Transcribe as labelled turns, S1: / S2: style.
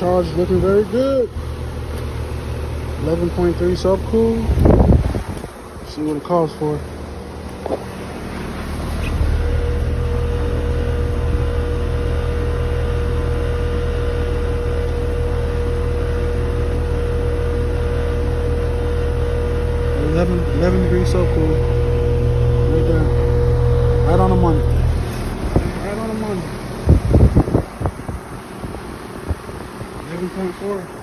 S1: charge is looking very good. 11.3 subcool. See what it calls for. Eleven degrees subcool. Right there. Right on the money. Right on the money. 11.4.